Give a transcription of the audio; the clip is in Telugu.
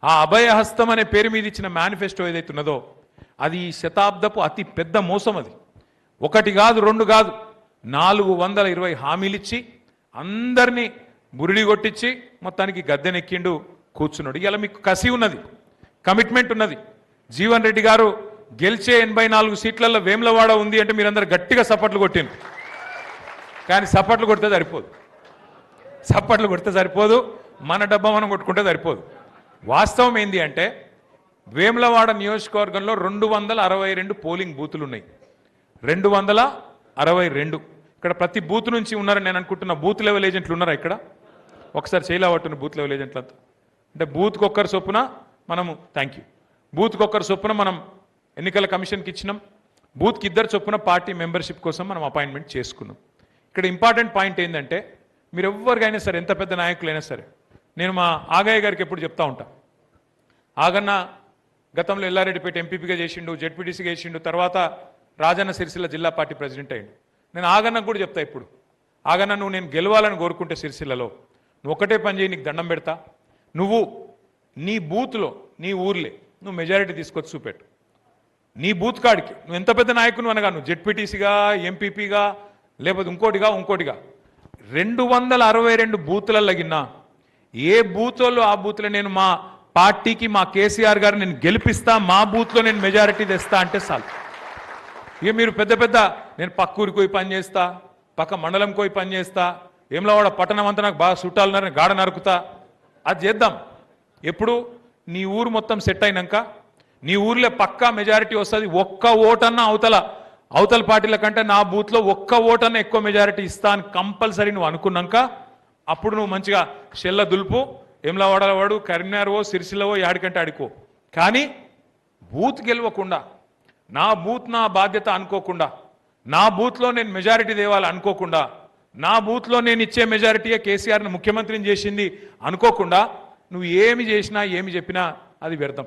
ఆ అభయహస్తం అనే పేరు మీద ఇచ్చిన మేనిఫెస్టో ఏదైతే ఉన్నదో అది ఈ శతాబ్దపు అతి పెద్ద మోసం. అది ఒకటి కాదు, రెండు కాదు, 420 హామీలు ఇచ్చి అందరినీ బురిడి కొట్టించి మొత్తానికి గద్దెనెక్కిండు, కూర్చున్నాడు. ఇలా మీకు కసి ఉన్నది, కమిట్మెంట్ ఉన్నది. జీవన్ రెడ్డి గారు గెలిచే 84 సీట్లలో వేములవాడ ఉంది అంటే మీరందరూ గట్టిగా సపోర్ట్లు కొట్టిండు. కానీ సపోర్ట్లు కొడితే సరిపోదు, సపోర్ట్లు కొడితే సరిపోదు, మన డబ్బా మనం కొట్టుకుంటే సరిపోదు. వాస్తవం ఏంది అంటే వేములవాడ నియోజకవర్గంలో 262 పోలింగ్ బూతులు ఉన్నాయి. 262. ఇక్కడ ప్రతి బూత్ నుంచి ఉన్నారని నేను అనుకుంటున్నా. బూత్ లెవెల్ ఏజెంట్లు ఉన్నారా ఇక్కడ? ఒకసారి చేయలేవట్టున్న బూత్ లెవెల్ ఏజెంట్లు అంతా. అంటే బూత్కి ఒక్కరు చొప్పున మనము బూత్కి ఒక్కరు చొప్పున మనం ఎన్నికల కమిషన్కి ఇచ్చినాం. బూత్కి 2 చొప్పున పార్టీ మెంబర్షిప్ కోసం మనం అపాయింట్మెంట్ చేసుకున్నాం. ఇక్కడ ఇంపార్టెంట్ పాయింట్ ఏంటంటే మీరు ఎవరికైనా సరే, ఎంత పెద్ద నాయకులైనా సరే, నేను మా ఆగయ్య గారికి ఎప్పుడు చెప్తా ఉంటా, ఆగన్న గతంలో ఎల్లారెడ్డిపేట ఎంపీపీగా చేసిండు, జెడ్పీటీసీగా చేసిండు, తర్వాత రాజన్న సిరిసిల్ల జిల్లా పార్టీ ప్రెసిడెంట్ అయ్యిండు. నేను ఆగన్నకు కూడా చెప్తా ఇప్పుడు, ఆగన్న నువ్వు నేను గెలవాలని కోరుకుంటే సిరిసిల్లలో నువ్వు ఒకటే పని చేయి, నీకు దండం పెడతా, నువ్వు నీ బూత్లో నీ ఊర్లే నువ్వు మెజారిటీ తీసుకొచ్చి చూపెట్టు. నీ బూత్ కాడికి నువ్వు ఎంత పెద్ద నాయకుని అనగా, నువ్వు జెడ్పీటీసీగా, ఎంపీపీగా, లేకపోతే ఇంకోటిగా 262 బూతులలో గిన్నా ఏ బూత్లో ఆ బూత్లో నేను మా పార్టీకి, మా కేసీఆర్ గారు నేను గెలిపిస్తా, మా బూత్లో నేను మెజారిటీ తెస్తా అంటే చాలు. ఇక మీరు నేను పక్క ఊరికి పోయి పని చేస్తా, పక్క మండలం పోయి పని చేస్తా, వేములవాడ పట్టణం అంతా నాకు బాగా చుట్టాలన్నారని గాఢ నరుకుతా, అది చేద్దాం. ఎప్పుడు నీ ఊరు మొత్తం సెట్ అయినాక, నీ ఊర్లో పక్కా మెజారిటీ వస్తుంది. ఒక్క ఓటన్నా అవతల పార్టీల కంటే నా బూత్లో ఒక్క ఓటన్నా ఎక్కువ మెజారిటీ ఇస్తా అని కంపల్సరీ నువ్వు అనుకున్నాక అప్పుడు నువ్వు మంచిగా షెల్ల దులుపు, వేములవాడలో వాడు, కరీంనగర్వో, సిరిసిల్లవో, యాడికంటే ఆడుకో. కానీ బూత్ గెలవకుండా, నా బూత్ నా బాధ్యత అనుకోకుండా, నా బూత్లో నేను మెజారిటీ తేవాలి అనుకోకుండా, నా బూత్లో నేను ఇచ్చే మెజారిటీయే కేసీఆర్ని ముఖ్యమంత్రిని చేసింది అనుకోకుండా నువ్వు ఏమి చేసినా ఏమి చెప్పినా అది వ్యర్థం.